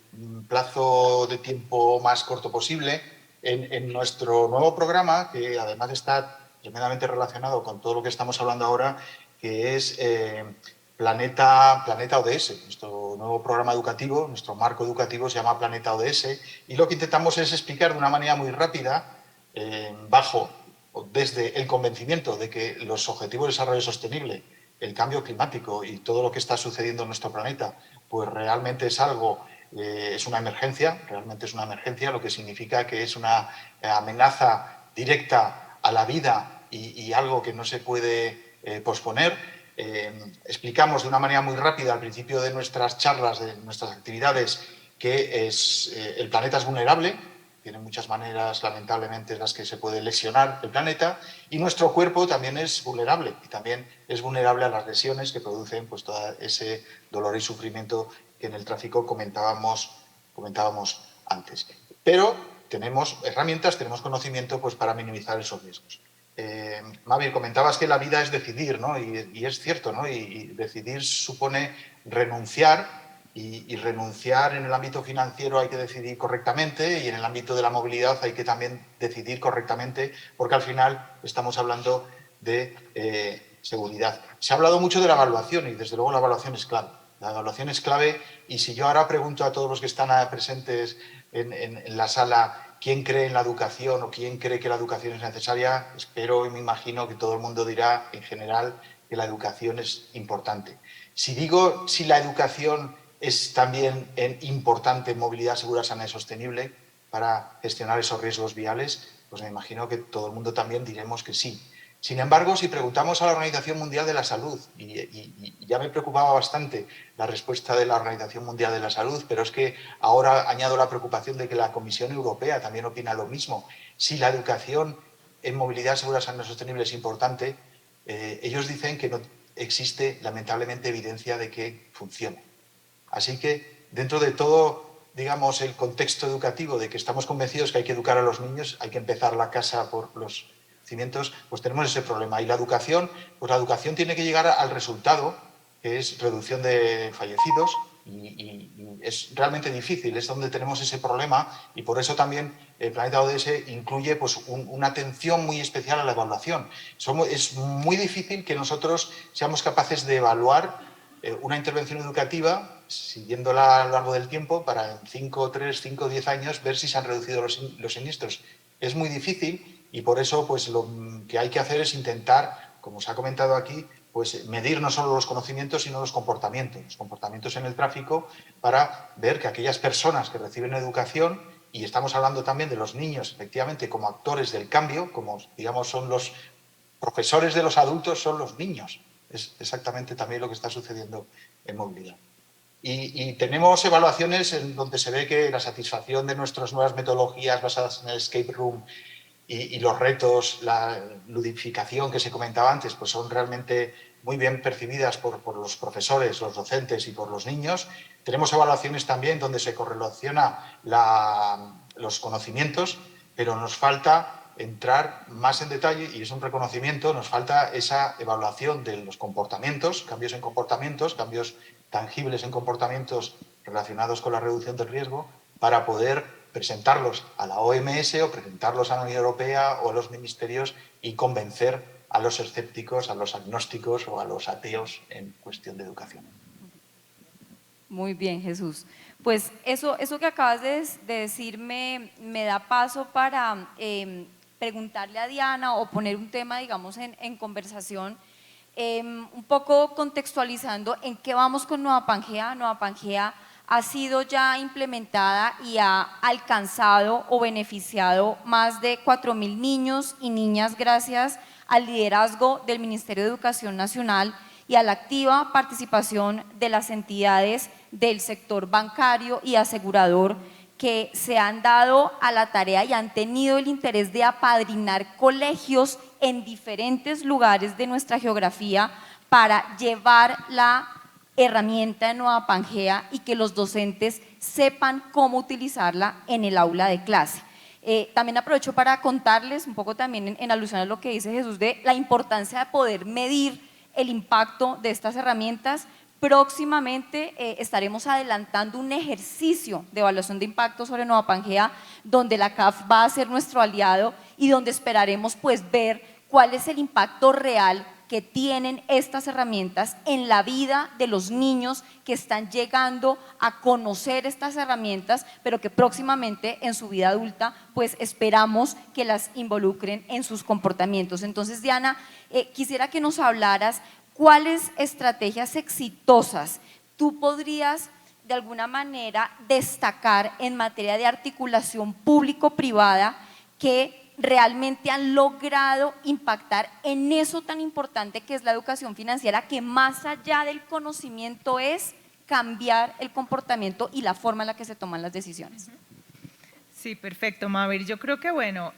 plazo de tiempo más corto posible en nuestro nuevo programa, que además está tremendamente relacionado con todo lo que estamos hablando ahora, que es Planeta ODS. Nuestro nuevo programa educativo, nuestro marco educativo se llama Planeta ODS, y lo que intentamos es explicar de una manera muy rápida, desde el convencimiento de que los objetivos de desarrollo sostenible, el cambio climático y todo lo que está sucediendo en nuestro planeta, pues realmente es algo, es una emergencia, realmente es una emergencia, lo que significa que es una amenaza directa a la vida y algo que no se puede posponer. Explicamos de una manera muy rápida al principio de nuestras charlas, de nuestras actividades, que el planeta es vulnerable. Tiene muchas maneras, lamentablemente, en las que se puede lesionar el planeta, y nuestro cuerpo también es vulnerable, y también es vulnerable a las lesiones que producen pues, todo ese dolor y sufrimiento que en el tráfico comentábamos antes. Pero tenemos herramientas, tenemos conocimiento pues, para minimizar esos riesgos. Mavir, comentabas que la vida es decidir, ¿no? Y es cierto, ¿no? Y decidir supone renunciar. Y renunciar en el ámbito financiero hay que decidir correctamente, y en el ámbito de la movilidad hay que también decidir correctamente, porque al final estamos hablando de seguridad. Se ha hablado mucho de la evaluación y desde luego la evaluación es clave. La evaluación es clave, y si yo ahora pregunto a todos los que están presentes en la sala quién cree en la educación o quién cree que la educación es necesaria, espero y me imagino que todo el mundo dirá en general que la educación es importante. Si digo si la educación es también importante en movilidad segura, sana y sostenible para gestionar esos riesgos viales, pues me imagino que todo el mundo también diremos que sí. Sin embargo, si preguntamos a la Organización Mundial de la Salud, y ya me preocupaba bastante la respuesta de la Organización Mundial de la Salud, pero es que ahora añado la preocupación de que la Comisión Europea también opina lo mismo. Si la educación en movilidad segura, sana y sostenible es importante, ellos dicen que no existe, lamentablemente, evidencia de que funcione. Así que, dentro de todo, digamos, el contexto educativo de que estamos convencidos que hay que educar a los niños, hay que empezar la casa por los cimientos, pues tenemos ese problema. Y la educación, pues la educación tiene que llegar al resultado, que es reducción de fallecidos, y es realmente difícil, es donde tenemos ese problema, y por eso también el Planeta ODS incluye pues, una atención muy especial a la evaluación. Es muy difícil que nosotros seamos capaces de evaluar una intervención educativa, siguiéndola a lo largo del tiempo, para en 5, 3, 5, 10 años ver si se han reducido los siniestros. Es muy difícil, y por eso pues, lo que hay que hacer es intentar, como se ha comentado aquí, pues, medir no solo los conocimientos, sino los comportamientos en el tráfico, para ver que aquellas personas que reciben educación, y estamos hablando también de los niños, efectivamente, como actores del cambio, como digamos son los profesores de los adultos, son los niños. Es exactamente también lo que está sucediendo en movilidad. Y tenemos evaluaciones en donde se ve que la satisfacción de nuestras nuevas metodologías basadas en el escape room y los retos, la ludificación que se comentaba antes, pues son realmente muy bien percibidas por los profesores, los docentes y por los niños. Tenemos evaluaciones también donde se correlaciona los conocimientos, pero nos falta entrar más en detalle, y es un reconocimiento, nos falta esa evaluación de los comportamientos, cambios en comportamientos, cambios tangibles en comportamientos relacionados con la reducción del riesgo, para poder presentarlos a la OMS o presentarlos a la Unión Europea o a los ministerios y convencer a los escépticos, a los agnósticos o a los ateos en cuestión de educación. Muy bien, Jesús. Pues eso que acabas de decir me da paso para preguntarle a Diana o poner un tema, digamos, en conversación, un poco contextualizando en qué vamos con Nueva Pangea. Nueva Pangea ha sido ya implementada y ha alcanzado o beneficiado más de 4.000 niños y niñas gracias al liderazgo del Ministerio de Educación Nacional y a la activa participación de las entidades del sector bancario y asegurador que se han dado a la tarea y han tenido el interés de apadrinar colegios en diferentes lugares de nuestra geografía para llevar la herramienta de Nueva Pangea y que los docentes sepan cómo utilizarla en el aula de clase. También aprovecho para contarles un poco también en alusión a lo que dice Jesús de la importancia de poder medir el impacto de estas herramientas. Próximamente estaremos adelantando un ejercicio de evaluación de impacto sobre Nueva Pangea, donde la CAF va a ser nuestro aliado y donde esperaremos pues ver cuál es el impacto real que tienen estas herramientas en la vida de los niños que están llegando a conocer estas herramientas, pero que próximamente en su vida adulta pues esperamos que las involucren en sus comportamientos. Entonces, Diana, quisiera que nos hablaras cuáles estrategias exitosas tú podrías de alguna manera destacar en materia de articulación público-privada que realmente han logrado impactar en eso tan importante que es la educación financiera, que más allá del conocimiento es cambiar el comportamiento y la forma en la que se toman las decisiones. Sí, perfecto, Maverick. Yo creo que, bueno,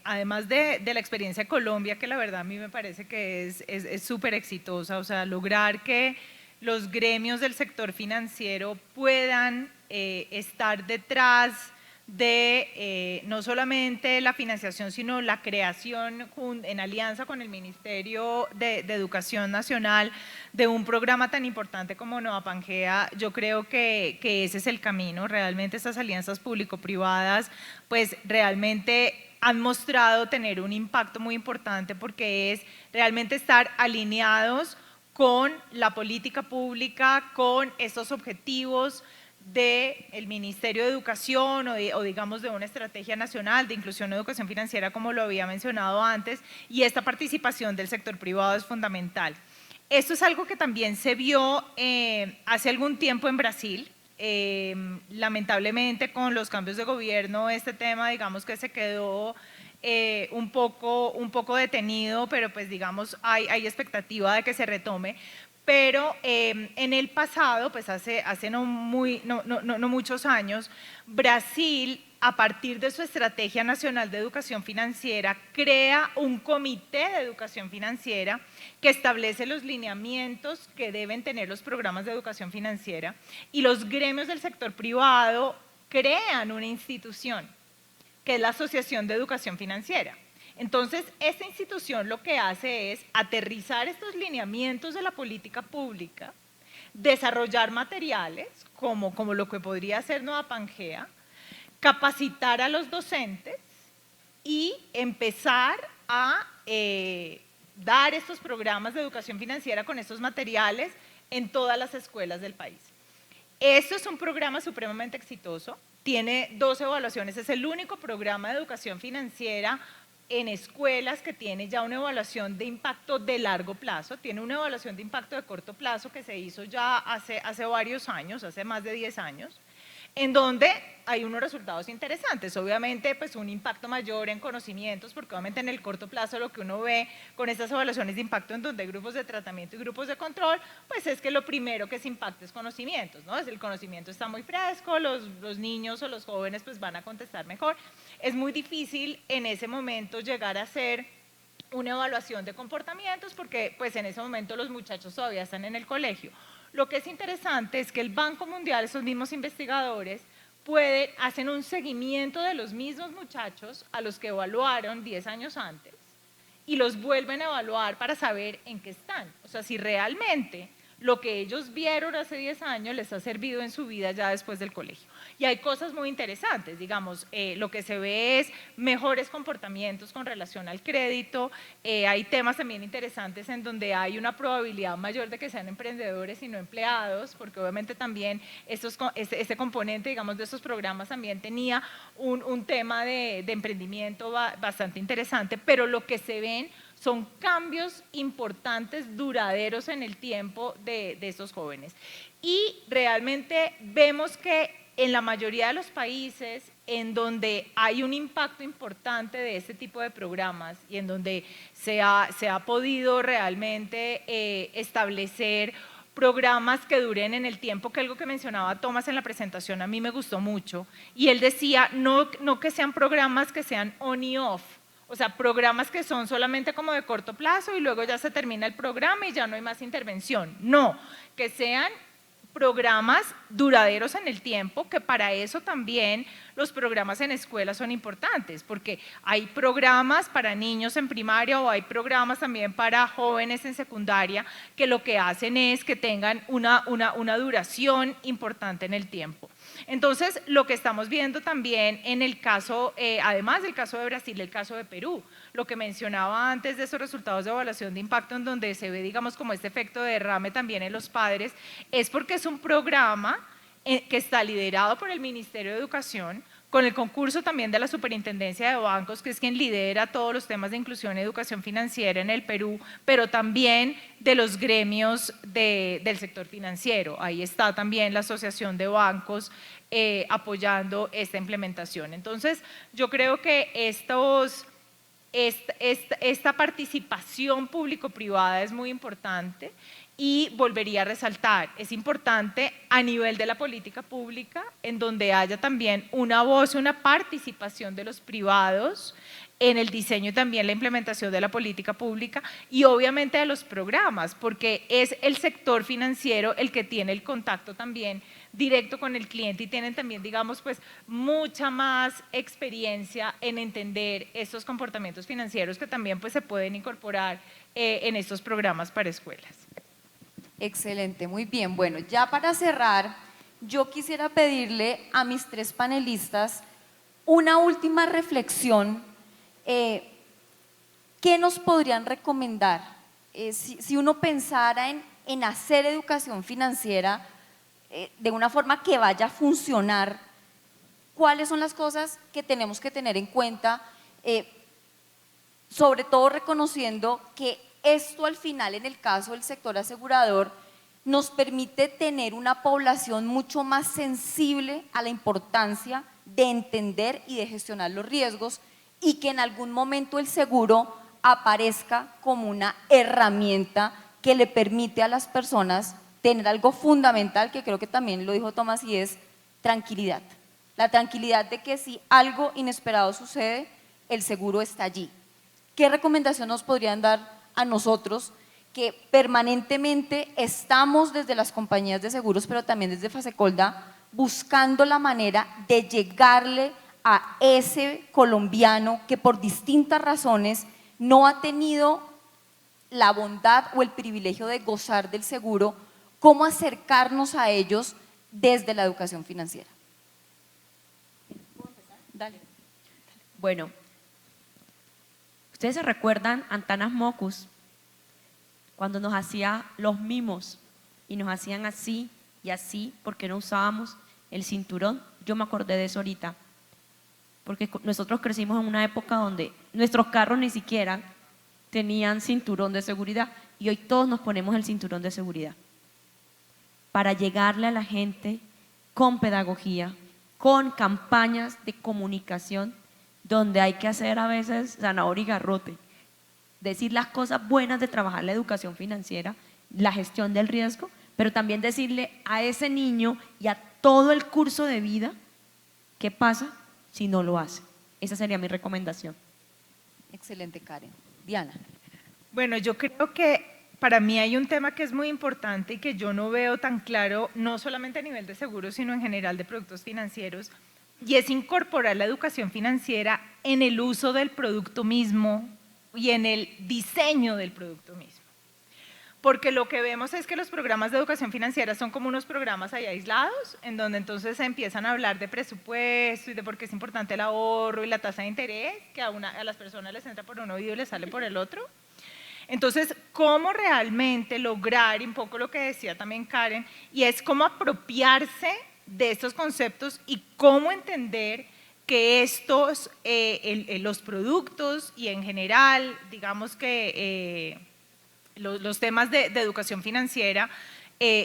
además de la experiencia de Colombia, que la verdad a mí me parece que es súper exitosa, o sea, lograr que los gremios del sector financiero puedan estar detrás de no solamente la financiación, sino la creación en alianza con el Ministerio de Educación Nacional de un programa tan importante como Nueva Pangea. Yo creo que ese es el camino. Realmente estas alianzas público-privadas pues realmente han mostrado tener un impacto muy importante porque es realmente estar alineados con la política pública, con estos objetivos del Ministerio de Educación o digamos de una estrategia nacional de inclusión en educación financiera, como lo había mencionado antes, y esta participación del sector privado es fundamental. Esto es algo que también se vio hace algún tiempo en Brasil. Lamentablemente con los cambios de gobierno este tema digamos que se quedó un poco detenido, pero pues digamos hay expectativa de que se retome. Pero en el pasado, pues hace no muchos años, Brasil, a partir de su Estrategia Nacional de Educación Financiera, crea un comité de educación financiera que establece los lineamientos que deben tener los programas de educación financiera y los gremios del sector privado crean una institución que es la Asociación de Educación Financiera. Entonces, esta institución lo que hace es aterrizar estos lineamientos de la política pública, desarrollar materiales, como lo que podría ser Nueva Pangea, capacitar a los docentes y empezar a dar estos programas de educación financiera con estos materiales en todas las escuelas del país. Esto es un programa supremamente exitoso, tiene 2 evaluaciones, es el único programa de educación financiera en escuelas que tiene ya una evaluación de impacto de largo plazo, tiene una evaluación de impacto de corto plazo que se hizo ya hace varios años, hace más de 10 años, en donde hay unos resultados interesantes, obviamente pues un impacto mayor en conocimientos, porque obviamente en el corto plazo lo que uno ve con estas evaluaciones de impacto en donde hay grupos de tratamiento y grupos de control, pues es que lo primero que se impacta es conocimientos, ¿no? El conocimiento está muy fresco, los niños o los jóvenes pues van a contestar mejor. Es muy difícil en ese momento llegar a hacer una evaluación de comportamientos porque pues en ese momento los muchachos todavía están en el colegio. Lo que es interesante es que el Banco Mundial, esos mismos investigadores, hacen un seguimiento de los mismos muchachos a los que evaluaron 10 años antes y los vuelven a evaluar para saber en qué están. O sea, si realmente lo que ellos vieron hace 10 años les ha servido en su vida ya después del colegio. Y hay cosas muy interesantes, digamos, lo que se ve es mejores comportamientos con relación al crédito, hay temas también interesantes en donde hay una probabilidad mayor de que sean emprendedores y no empleados, porque obviamente también este componente, digamos, de estos programas también tenía un tema de emprendimiento bastante interesante, pero lo que se ven son cambios importantes, duraderos en el tiempo de estos jóvenes. Y realmente vemos que en la mayoría de los países en donde hay un impacto importante de este tipo de programas y en donde se ha podido realmente establecer programas que duren en el tiempo, que algo que mencionaba Tomás en la presentación a mí me gustó mucho, y él decía, no que sean programas que sean on y off, o sea, programas que son solamente como de corto plazo y luego ya se termina el programa y ya no hay más intervención. No, que sean programas duraderos en el tiempo, que para eso también los programas en escuelas son importantes, porque hay programas para niños en primaria o hay programas también para jóvenes en secundaria que lo que hacen es que tengan una duración importante en el tiempo. Entonces, lo que estamos viendo también en el caso, además del caso de Brasil, el caso de Perú, lo que mencionaba antes de esos resultados de evaluación de impacto en donde se ve, digamos, como este efecto de derrame también en los padres, es porque es un programa que está liderado por el Ministerio de Educación, con el concurso también de la Superintendencia de Bancos, que es quien lidera todos los temas de inclusión y educación financiera en el Perú, pero también de los gremios del sector financiero. Ahí está también la Asociación de Bancos apoyando esta implementación. Entonces, yo creo que esta participación público-privada es muy importante. Y volvería a resaltar, es importante a nivel de la política pública, en donde haya también una voz, una participación de los privados en el diseño y también la implementación de la política pública y obviamente de los programas, porque es el sector financiero el que tiene el contacto también directo con el cliente y tienen también, digamos, pues mucha más experiencia en entender estos comportamientos financieros que también pues se pueden incorporar en estos programas para escuelas. Excelente, muy bien. Bueno, ya para cerrar, yo quisiera pedirle a mis tres panelistas una última reflexión. ¿Qué nos podrían recomendar? Si uno pensara en hacer educación financiera de una forma que vaya a funcionar, ¿cuáles son las cosas que tenemos que tener en cuenta? Sobre todo reconociendo que esto al final, en el caso del sector asegurador, nos permite tener una población mucho más sensible a la importancia de entender y de gestionar los riesgos y que en algún momento el seguro aparezca como una herramienta que le permite a las personas tener algo fundamental, que creo que también lo dijo Tomás, y es tranquilidad. La tranquilidad de que si algo inesperado sucede, el seguro está allí. ¿Qué recomendación nos podrían dar a nosotros que permanentemente estamos desde las compañías de seguros, pero también desde Fasecolda, buscando la manera de llegarle a ese colombiano que por distintas razones no ha tenido la bondad o el privilegio de gozar del seguro? ¿Cómo acercarnos a ellos desde la educación financiera? Dale. Bueno, ¿ustedes se recuerdan Antanas Mocus? Cuando nos hacía los mimos y nos hacían así y así porque no usábamos el cinturón. Yo me acordé de eso ahorita, porque nosotros crecimos en una época donde nuestros carros ni siquiera tenían cinturón de seguridad y hoy todos nos ponemos el cinturón de seguridad para llegarle a la gente con pedagogía, con campañas de comunicación donde hay que hacer a veces zanahoria y garrote. Decir las cosas buenas de trabajar la educación financiera, la gestión del riesgo, pero también decirle a ese niño y a todo el curso de vida qué pasa si no lo hace. Esa sería mi recomendación. Excelente, Karen. Diana. Bueno, yo creo que para mí hay un tema que es muy importante y que yo no veo tan claro, no solamente a nivel de seguros, sino en general de productos financieros, y es incorporar la educación financiera en el uso del producto mismo y en el diseño del producto mismo. porque lo que vemos es que los programas de educación financiera son como unos programas ahí aislados, en donde entonces se empiezan a hablar de presupuesto y de por qué es importante el ahorro y la tasa de interés, que a las personas les entra por un oído y les sale por el otro. Entonces, ¿cómo realmente lograr, un poco lo que decía también Karen, y es cómo apropiarse de estos conceptos y cómo entender que estos, los productos y en general, digamos que los temas de educación financiera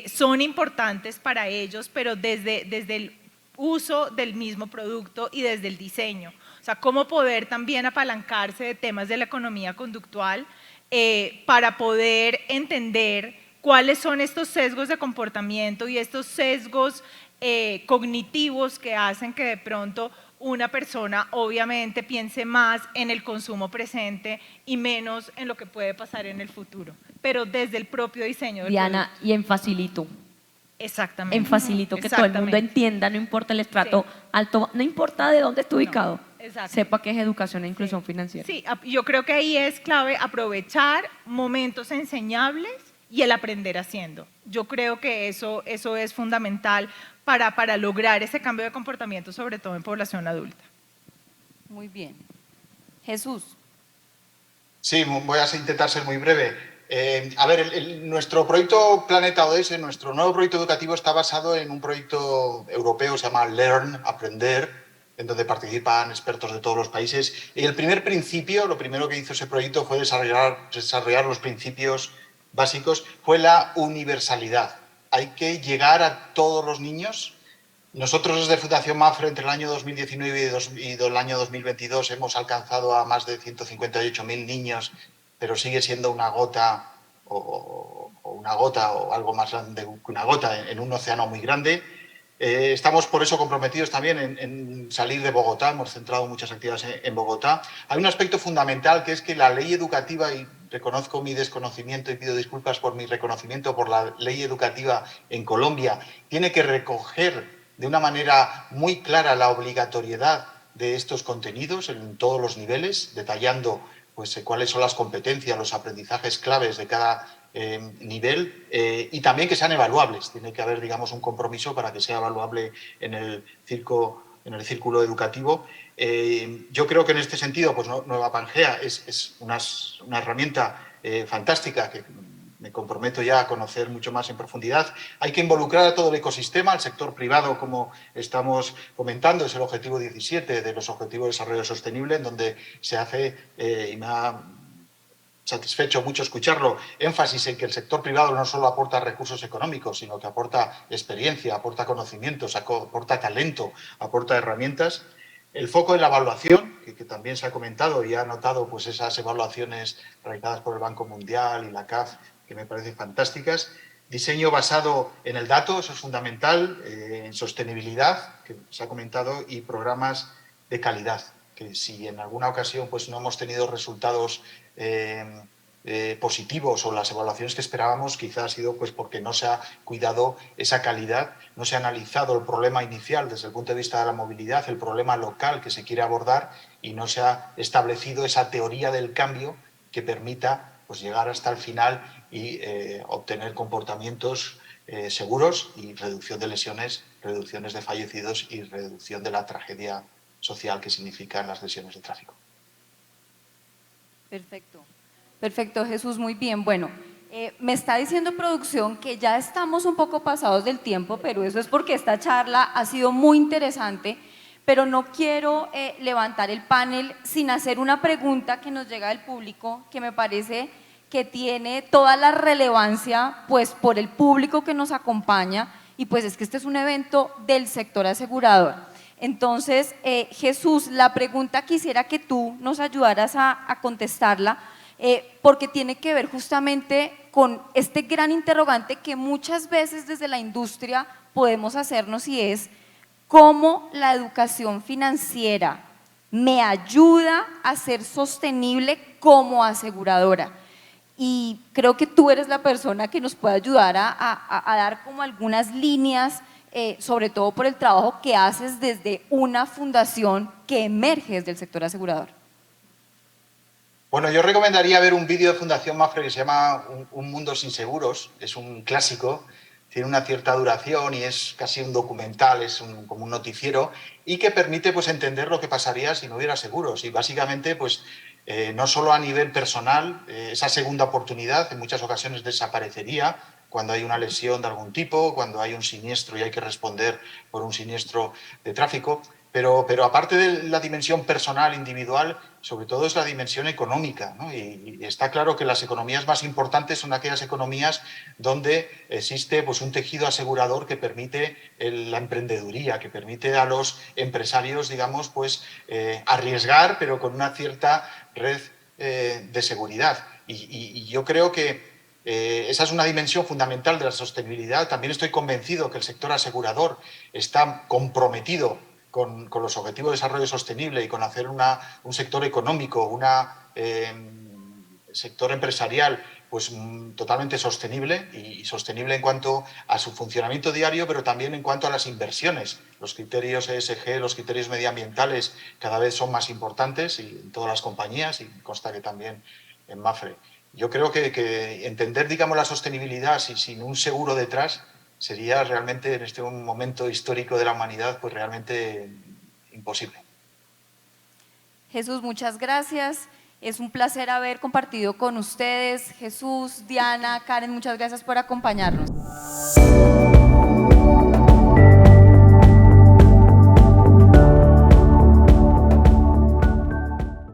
son importantes para ellos, pero desde el uso del mismo producto y desde el diseño. O sea, cómo poder también apalancarse de temas de la economía conductual para poder entender cuáles son estos sesgos de comportamiento y estos sesgos cognitivos que hacen que de pronto una persona obviamente piense más en el consumo presente y menos en lo que puede pasar en el futuro, pero desde el propio diseño del Diana, producto. y en facilito. Exactamente. En facilito, que todo el mundo entienda, no importa el estrato alto, no importa de dónde esté ubicado, sepa que es educación e inclusión financiera. Sí, yo creo que ahí es clave aprovechar momentos enseñables y el aprender haciendo. Yo creo que eso es fundamental para lograr ese cambio de comportamiento, sobre todo en población adulta. Muy bien. Jesús. Sí, voy a intentar ser muy breve. A ver, nuestro proyecto Planeta ODS, nuestro nuevo proyecto educativo está basado en un proyecto europeo, se llama Learn, Aprender, en donde participan expertos de todos los países. Y el primer principio, lo primero que hizo ese proyecto fue desarrollar los principios básicos, fue la universalidad. Hay que llegar a todos los niños. Nosotros desde Fundación Mapfre entre el año 2019 y el año 2022 hemos alcanzado a más de 158.000 niños, pero sigue siendo una gota o algo más grande que una gota en un océano muy grande. Estamos por eso comprometidos también en salir de Bogotá, hemos centrado muchas actividades en Bogotá. Hay un aspecto fundamental que es que la ley educativa, y reconozco mi desconocimiento y pido disculpas por mi reconocimiento por la ley educativa en Colombia, tiene que recoger de una manera muy clara la obligatoriedad de estos contenidos en todos los niveles, detallando pues, cuáles son las competencias, los aprendizajes claves de cada nivel y también que sean evaluables. Tiene que haber, digamos, un compromiso para que sea evaluable en el círculo educativo. Yo creo que en este sentido, pues Nueva Pangea es una herramienta fantástica que me comprometo ya a conocer mucho más en profundidad. Hay que involucrar a todo el ecosistema, al sector privado, como estamos comentando, es el objetivo 17 de los Objetivos de Desarrollo Sostenible, en donde se hace, y me ha satisfecho mucho escucharlo, énfasis en que el sector privado no solo aporta recursos económicos, sino que aporta experiencia, aporta conocimientos, aporta talento, aporta herramientas. El foco en la evaluación, que también se ha comentado y ha notado pues, esas evaluaciones realizadas por el Banco Mundial y la CAF, que me parecen fantásticas. Diseño basado en el dato, eso es fundamental, en sostenibilidad, que se ha comentado, y programas de calidad, que si en alguna ocasión pues, no hemos tenido resultados positivos o las evaluaciones que esperábamos, quizás ha sido pues, porque no se ha cuidado esa calidad, no se ha analizado el problema inicial desde el punto de vista de la movilidad, el problema local que se quiere abordar y no se ha establecido esa teoría del cambio que permita pues, llegar hasta el final y obtener comportamientos seguros y reducción de lesiones, reducciones de fallecidos y reducción de la tragedia social que significan las lesiones de tráfico. Perfecto. Perfecto, Jesús, muy bien. Bueno, me está diciendo producción que ya estamos un poco pasados del tiempo, pero eso es porque esta charla ha sido muy interesante, pero no quiero levantar el panel sin hacer una pregunta que nos llega del público, que me parece que tiene toda la relevancia pues por el público que nos acompaña y pues es que este es un evento del sector asegurador. Entonces, Jesús, la pregunta quisiera que tú nos ayudaras a contestarla porque tiene que ver justamente con este gran interrogante que muchas veces desde la industria podemos hacernos y es ¿cómo la educación financiera me ayuda a ser sostenible como aseguradora? Y creo que tú eres la persona que nos puede ayudar a dar como algunas líneas, sobre todo por el trabajo que haces desde una fundación que emerge desde el sector asegurador. Bueno, yo recomendaría ver un vídeo de Fundación Mapfre que se llama Un mundo sin seguros. Es un clásico, tiene una cierta duración y es casi un documental, es como un noticiero y que permite pues, entender lo que pasaría si no hubiera seguros. Y básicamente, pues, no solo a nivel personal, esa segunda oportunidad en muchas ocasiones desaparecería cuando hay una lesión de algún tipo, cuando hay un siniestro y hay que responder por un siniestro de tráfico. Pero aparte de la dimensión personal, individual, sobre todo es la dimensión económica, ¿no? Y está claro que las economías más importantes son aquellas economías donde existe pues, un tejido asegurador que permite la emprendeduría, que permite a los empresarios, digamos, pues, arriesgar, pero con una cierta red de seguridad. Y yo creo que esa es una dimensión fundamental de la sostenibilidad. También estoy convencido que el sector asegurador está comprometido con los objetivos de desarrollo sostenible y con hacer un sector económico, un sector empresarial pues totalmente sostenible y sostenible en cuanto a su funcionamiento diario, pero también en cuanto a las inversiones. Los criterios ESG, los criterios medioambientales cada vez son más importantes y en todas las compañías y consta que también en Mapfre. Yo creo que entender, digamos, la sostenibilidad sin un seguro detrás sería realmente en este momento histórico de la humanidad pues realmente imposible. Jesús, muchas gracias. Es un placer haber compartido con ustedes. Jesús, Diana, Karen, muchas gracias por acompañarnos.